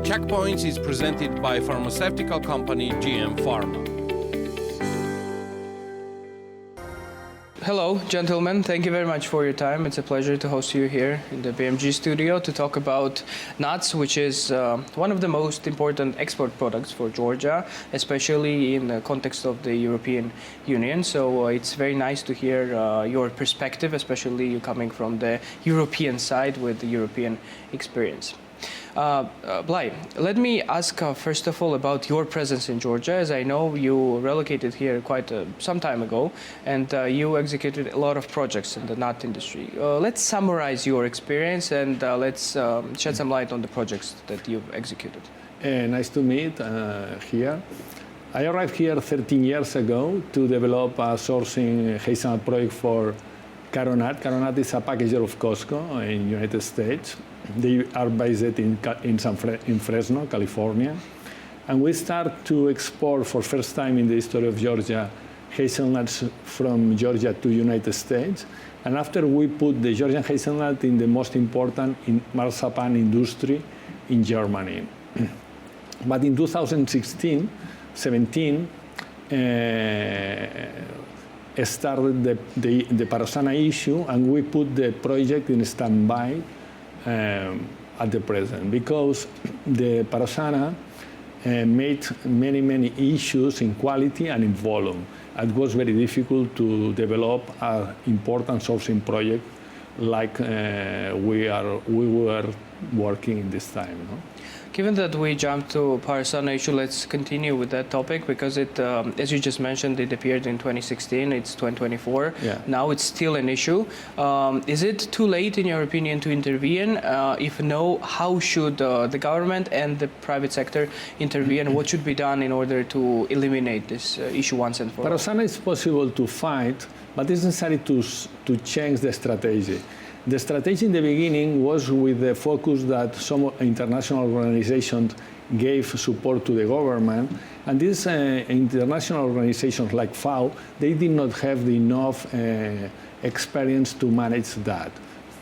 Checkpoints is presented by pharmaceutical company GM Pharma. Hello, gentlemen. Thank you very much for your time. It's a pleasure to host you here in the BMG studio to talk about nuts, which is one of the most important export products for Georgia, especially in the context of the European Union. So it's very nice to hear your perspective, especially you coming from the European side with the European experience. Blai, let me ask first of all about your presence in Georgia. As I know, you relocated here quite some time ago, and you executed a lot of projects in the nut industry. Let's summarize your experience and let's shed some light on the projects that you've executed. Nice to meet here. I arrived here 13 years ago to develop a sourcing hazelnut project for Caronut. Caronut is a packager of Costco in the United States. They are based in Fresno, California. And we start to export for first time in the history of Georgia hazelnuts from Georgia to United States. And after we put the Georgian hazelnut in the most important marzipan industry in Germany. But in 2016, 17, started the Parasana issue, and we put the project in standby at the present, because the Parasana made many issues in quality and in volume. It was very difficult to develop an important sourcing project like we were working in this time. No? Given that we jumped to Parasana issue, let's continue with that topic, because it, as you just mentioned, it appeared in 2016, it's 2024. Yeah. Now it's still an issue. Is it too late, in your opinion, to intervene? If no, how should the government and the private sector intervene? What should be done in order to eliminate this issue once and for all? Parasana is possible to fight, but it's necessary to change the strategy. The strategy in the beginning was with the focus that some international organizations gave support to the government, and these international organizations like FAO, they did not have enough experience to manage that.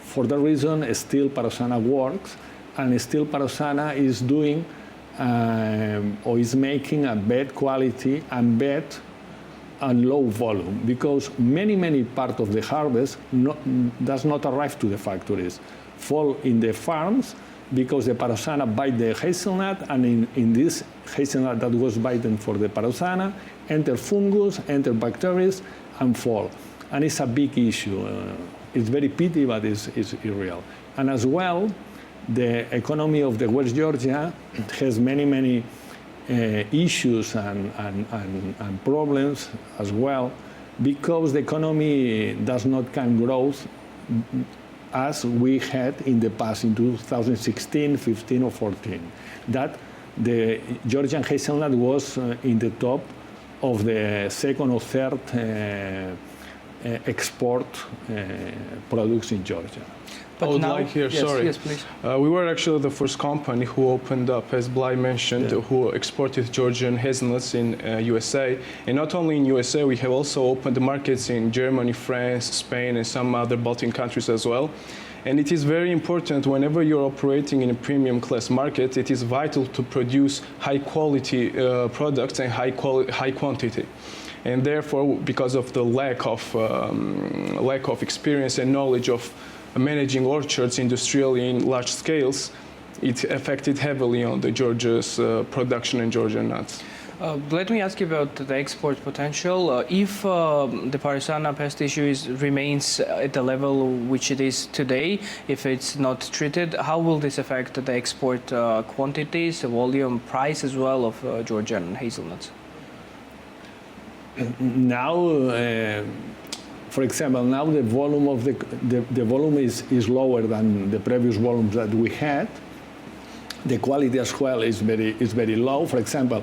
For that reason, still Parasana works, and still Parasana is doing or is making a bad quality and bad and low volume, because many part of the harvest does not arrive to the factories, fall in the farms, because the Parasana bite the hazelnut, and in this hazelnut that was bitten for the Parasana, enter fungus, enter bacteria, and fall. And it's a big issue. It's very pity, but it's real. And as well, the economy of the West Georgia has many issues and problems as well, because the economy does not can grow as we had in the past, in 2016, 15 or 14. That the Georgian hazelnut was in the top of the second or third export products in Georgia. But I would now, like here, yes, sorry. Yes, please. We were actually the first company who opened up, as Blai mentioned, who exported Georgian hazelnuts in USA. And not only in USA, we have also opened markets in Germany, France, Spain, and some other Baltic countries as well. And it is very important, whenever you're operating in a premium class market, it is vital to produce high quality products and high quantity. And therefore, because of the lack of experience and knowledge of managing orchards industrially in large scales, it affected heavily on the Georgia's production and Georgian nuts. Let me ask you about the export potential. If the Parasana pest issue remains at the level which it is today, if it's not treated, how will this affect the export quantities, the volume, price as well of Georgian hazelnuts? Now, for example, now the volume of the volume is lower than the previous volumes that we had. The quality as well is very low. For example,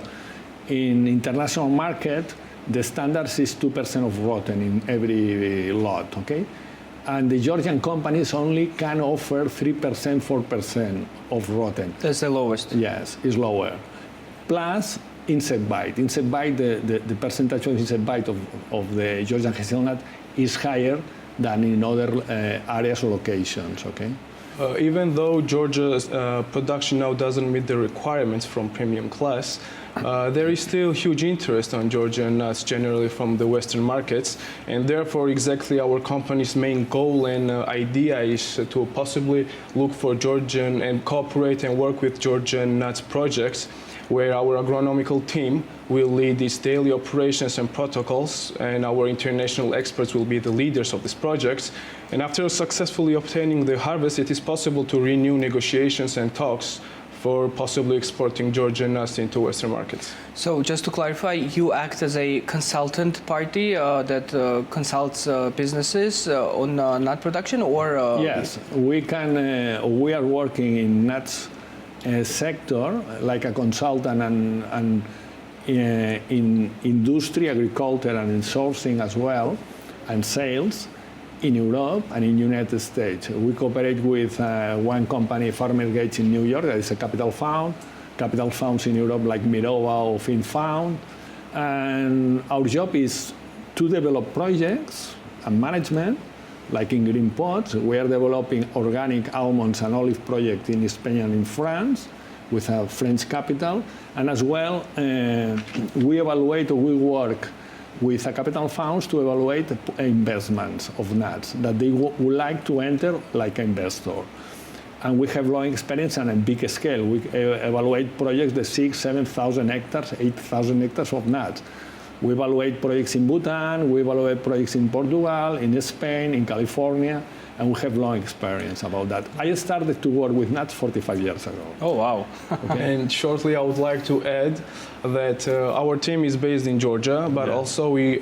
in international market, the standards is 2% of rotten in every lot, okay? And the Georgian companies only can offer 3%, 4% of rotten. That's the lowest. Yes, it's lower. Plus insect bite. Insect bite, the percentage of insect bite of the Georgian hazelnut is higher than in other areas or locations, okay? Even though Georgia's production now doesn't meet the requirements from premium class, there is still huge interest on Georgian nuts generally from the Western markets, and therefore exactly our company's main goal and idea is to possibly look for Georgian and cooperate and work with Georgian nuts projects where our agronomical team will lead these daily operations and protocols, and our international experts will be the leaders of these projects. And after successfully obtaining the harvest, it is possible to renew negotiations and talks for possibly exporting Georgian nuts into Western markets. So just to clarify, you act as a consultant party that consults businesses on nut production, or? Yes, we are working in nuts sector like a consultant and in industry, agriculture, and in sourcing as well, and sales in Europe and in United States. We cooperate with one company, Farmer Gates in New York, that is a capital fund. Capital funds in Europe like Mirova or FinFound. And our job is to develop projects and management, like in Green Pots. We are developing organic almonds and olive project in Spain and in France with a French capital. And as well, we work with a capital funds to evaluate investments of nuts that they would like to enter like an investor. And we have long experience on a big scale. We evaluate projects that 6,000, 7,000 hectares, 8,000 hectares of nuts. We evaluate projects in Bhutan, we evaluate projects in Portugal, in Spain, in California, and we have long experience about that. I started to work with nuts 45 years ago. Oh, wow. Okay. And shortly, I would like to add that our team is based in Georgia, but also we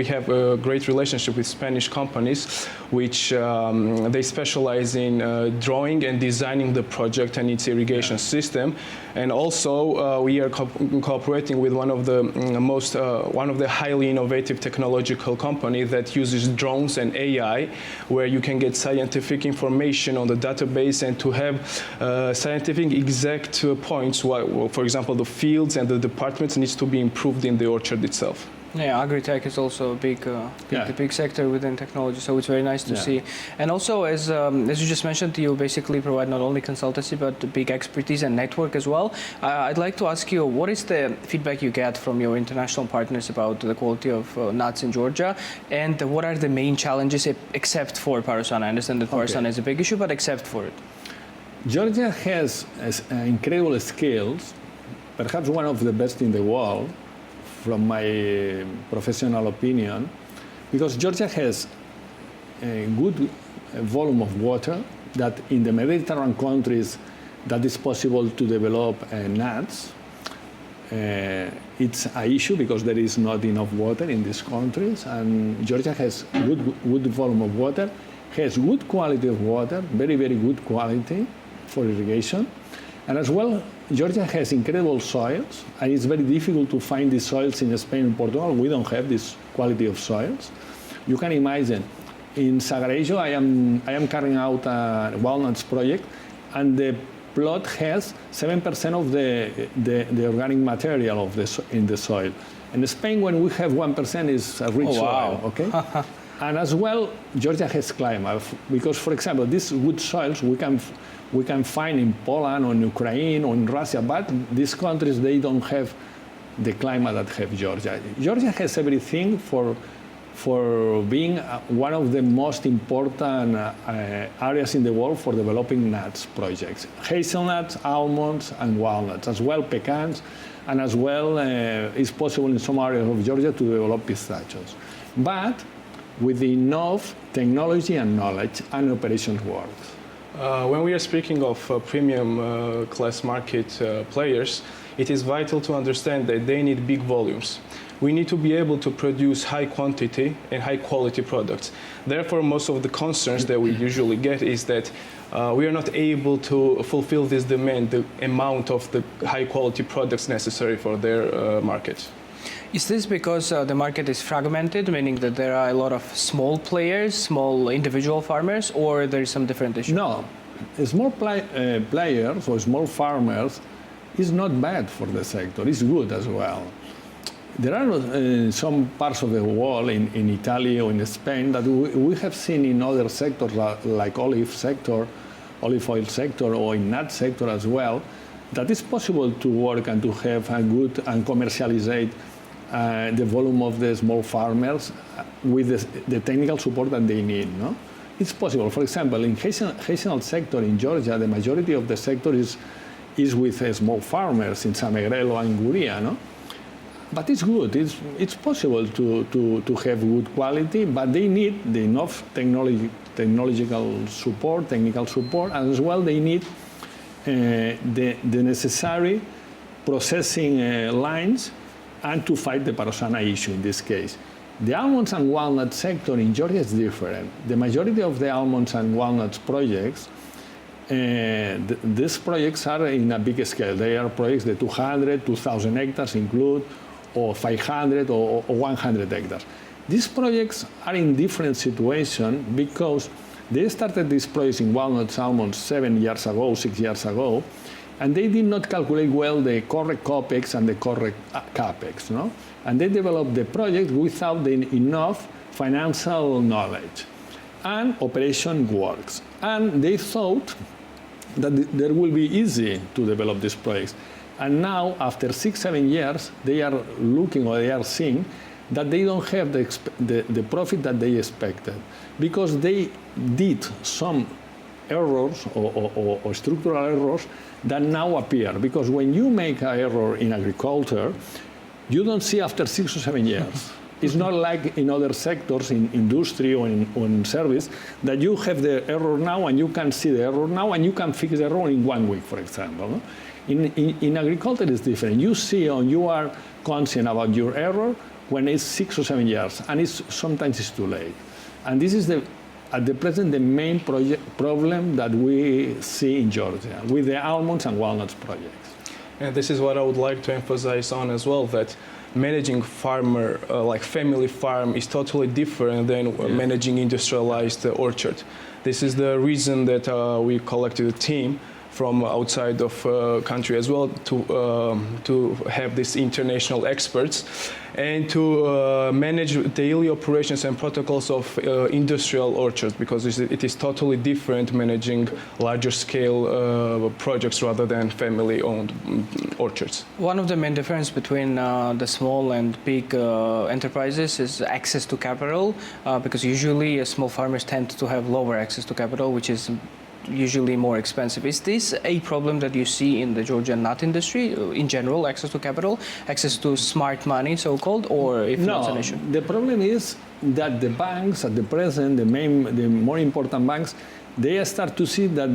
have a great relationship with Spanish companies, which they specialize in drawing and designing the project and its irrigation system. And also, we are cooperating with one of the highly innovative technological company that uses drones and AI, where you can get scientific information on the database and to have scientific exact points. For example, the fields and the departments needs to be improved in the orchard itself. Yeah, agri-tech is also a big sector within technology, so it's very nice to see. And also, as you just mentioned, you basically provide not only consultancy but big expertise and network as well. I'd like to ask you, what is the feedback you get from your international partners about the quality of nuts in Georgia, and what are the main challenges except for Parasana? I understand that Parasana is a big issue, but except for it. Georgia has incredible skills, perhaps one of the best in the world, from my professional opinion, because Georgia has a good volume of water that in the Mediterranean countries that is possible to develop nuts. It's an issue because there is not enough water in these countries, and Georgia has good volume of water, has good quality of water, very, very good quality for irrigation. And as well, Georgia has incredible soils, and it's very difficult to find these soils in Spain and Portugal. We don't have this quality of soils. You can imagine, in Sagrejo, I am carrying out a walnuts project, and the plot has 7% of the organic material in the soil. In Spain, when we have 1%, is a rich soil. Okay. And as well, Georgia has climate, because, for example, these good soils we can find in Poland or in Ukraine or in Russia, but these countries, they don't have the climate that have Georgia. Georgia has everything for being one of the most important areas in the world for developing nuts projects. Hazelnuts, almonds, and walnuts, as well pecans, and as well it's possible in some areas of Georgia to develop pistachios. But with enough technology and knowledge and operations work. When we are speaking of premium class market players, it is vital to understand that they need big volumes. We need to be able to produce high quantity and high quality products. Therefore, most of the concerns that we usually get is that we are not able to fulfill this demand, the amount of the high quality products necessary for their market. Is this because the market is fragmented, meaning that there are a lot of small players, small individual farmers, or there is some different issue? No, small players or small farmers is not bad for the sector. It's good as well. There are some parts of the world, in Italy or in Spain, that we have seen in other sectors like olive oil sector, or in nut sector as well, that it's possible to work and to have a good and commercialize the volume of the small farmers with the technical support that they need. No? It's possible. For example, in hazelnut sector in Georgia, the majority of the sector is with small farmers in San Agrelo and Guria. No? But it's good. It's possible to have good quality, but they need enough technological support, technical support, and as well they need the necessary processing lines and to fight the Parosana issue in this case. The almonds and walnut sector in Georgia is different. The majority of the almonds and walnuts projects, these projects are in a big scale. They are projects that 200, 2,000 hectares include, or 500 or 100 hectares. These projects are in different situations because they started these projects in walnuts, almonds 7 years ago, 6 years ago, and they did not calculate well the correct COPEX and the correct CAPEX, no? And they developed the project without enough financial knowledge and operation works. And they thought that there will be easy to develop these projects. And now, after 6, 7 years, they are looking, or they are seeing that they don't have the profit that they expected, because they did some errors or structural errors that now appear. Because when you make an error in agriculture, you don't see after 6 or 7 years. It's not like in other sectors, in industry or in service, that you have the error now and you can see the error now and you can fix the error in 1 week, for example. No? In agriculture, it's different. You see and you are conscious about your error when it's 6 or 7 years, and sometimes it's too late. And this is at the present the main problem that we see in Georgia with the almonds and walnuts projects. And this is what I would like to emphasize on as well, that managing farmer, like family farm, is totally different than managing industrialized orchard. This is the reason that we collected a team from outside of country as well to have these international experts and to manage daily operations and protocols of industrial orchards, because it is totally different managing larger scale projects rather than family-owned orchards. One of the main difference between the small and big enterprises is access to capital, because usually small farmers tend to have lower access to capital, which is usually more expensive. Is this a problem that you see in the Georgian nut industry in general, access to capital, access to smart money, so-called, or if not an issue? The problem is that the banks at the present, the more important banks, they start to see that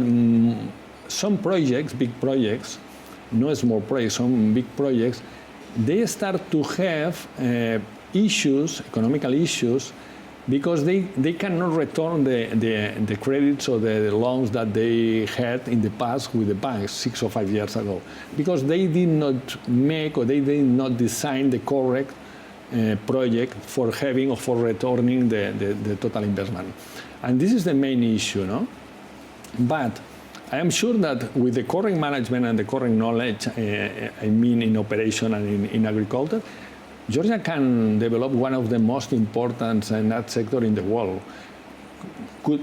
some projects, big projects, no small projects, some big projects, they start to have issues, economical issues, because they cannot return the credits or the loans that they had in the past with the banks 6 or 5 years ago, because they did not make or they did not design the correct project for having or for returning the total investment. And this is the main issue, no? But I am sure that with the correct management and the correct knowledge, I mean in operation and in agriculture, Georgia can develop one of the most important nut sector in the world,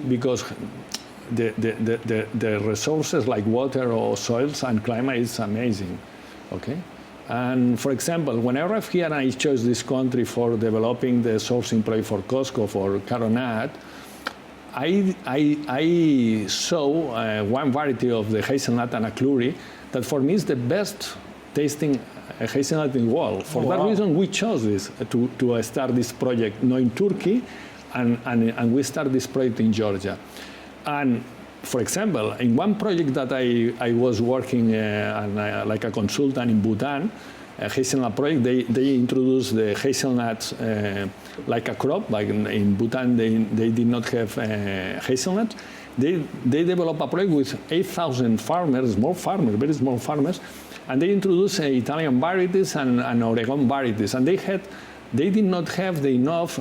because the resources like water or soils and climate is amazing, okay? And for example, when I arrived here and I chose this country for developing the sourcing project for Costco, for Aronia, I saw one variety of the hazelnut and akluri that for me is the best tasting hazelnut in the world. For that reason, we chose this to start this project now in Turkey, and we start this project in Georgia. And for example, in one project that I was working like a consultant in Bhutan, a hazelnut project, they introduced the hazelnuts like a crop. Like in Bhutan, they did not have hazelnuts. They developed a project with 8,000 farmers, small farmers, very small farmers, and they introduced Italian varieties and Oregon varieties, and they did not have enough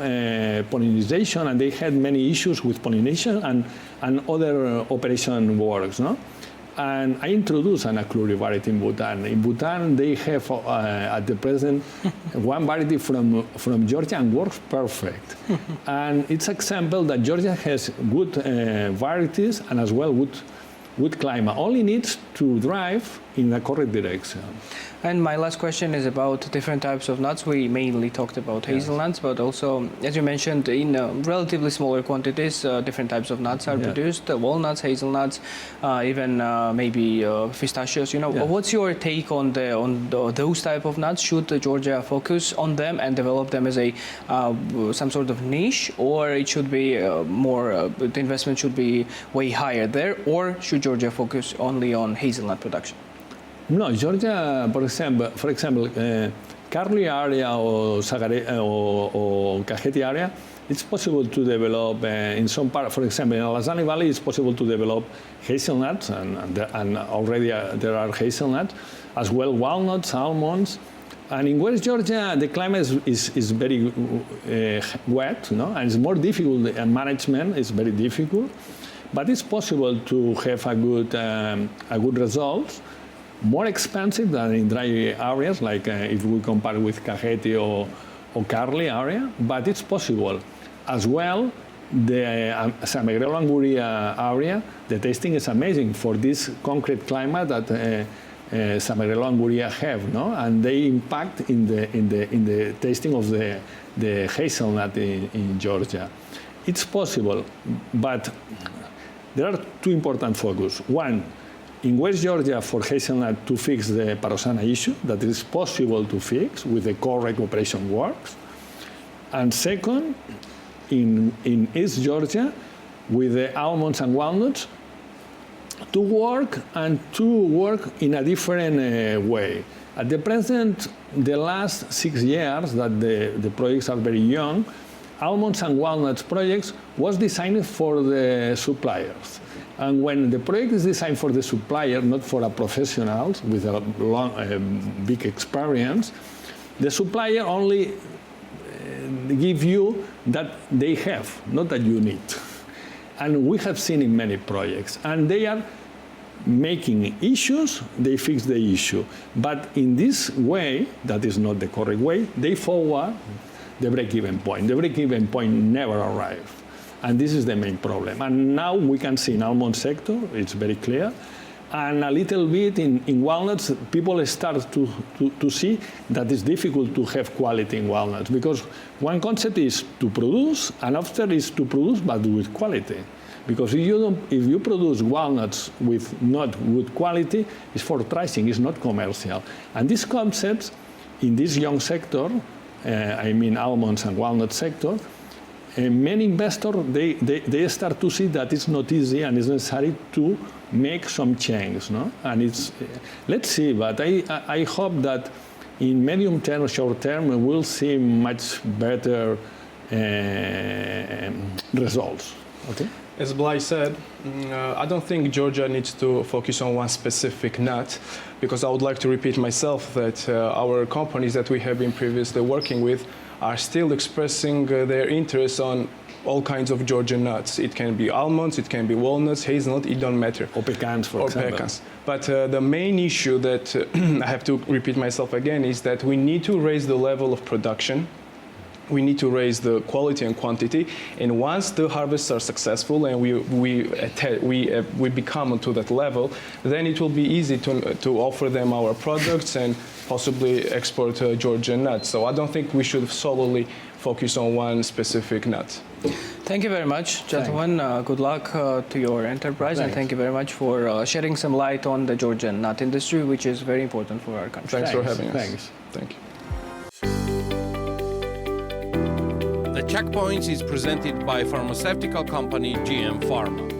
pollination, and they had many issues with pollination and other operation works, no? And I introduced an Akluri variety in Bhutan. In Bhutan, they have at the present one variety from Georgia and works perfect. And it's an example that Georgia has good varieties and as well good climate. Only needs to drive in the correct direction. And my last question is about different types of nuts. We mainly talked about hazelnuts, but also, as you mentioned, in relatively smaller quantities, different types of nuts are produced. Walnuts, hazelnuts, even maybe pistachios. What's your take on those type of nuts? Should Georgia focus on them and develop them as a some sort of niche, or it should be the investment should be way higher there, or should Georgia focus only on hazelnut production? No, Georgia, for example, Karli area or Kakheti area, it's possible to develop in some part. For example, in Alazani Valley, it's possible to develop hazelnuts, and already there are hazelnuts, as well walnuts, almonds. And in West Georgia, the climate is very wet, and it's more difficult. And management is very difficult, but it's possible to have a good result. More expensive than in dry areas, like if we compare with Kakheti or Karli area, but it's possible. As well, the Samegrelo-Anguria area, the tasting is amazing for this concrete climate that Samegrelo-Anguria have, and they impact in the tasting of the hazelnut in Georgia. It's possible, but there are two important focus. One, in West Georgia, for hazelnut to fix the Parosana issue, that is possible to fix with the correct operation works. And second, in East Georgia, with the almonds and walnuts, to work in a different way. At the present, the last 6 years that the projects are very young, almonds and walnuts projects was designed for the suppliers. And when the project is designed for the supplier, not for a professional with a big experience, the supplier only give you that they have, not that you need. And we have seen in many projects. And they are making issues, they fix the issue. But in this way, that is not the correct way, they forward the break-even point. The break-even point never arrives. And this is the main problem. And now we can see in almond sector, it's very clear, and a little bit in walnuts, people start to see that it's difficult to have quality in walnuts, because one concept is to produce, and after is to produce but with quality. Because if you produce walnuts with not good quality, it's for pricing, it's not commercial. And these concepts in this young sector, I mean almonds and walnut sector, many investors, they start to see that it's not easy and it's necessary to make some change. And it's, let's see, but I hope that in medium term, short term, we'll see much better results. Okay? As Blai said, I don't think Georgia needs to focus on one specific nut, because I would like to repeat myself that our companies that we have been previously working with are still expressing their interest on all kinds of Georgian nuts. It can be almonds, it can be walnuts, hazelnut, it don't matter. Or pecans, for example. Pecans. But the main issue that I have to repeat myself again is that we need to raise the level of production. We need to raise the quality and quantity, and once the harvests are successful and we become to that level, then it will be easy to offer them our products and possibly export Georgian nuts. So I don't think we should solely focus on one specific nut. Thank you very much, gentlemen. Good luck to your enterprise. Thanks. And thank you very much for shedding some light on the Georgian nut industry, which is very important for our country. Thanks for having us. Thanks. Thank you. The Checkpoints is presented by pharmaceutical company GM Pharma.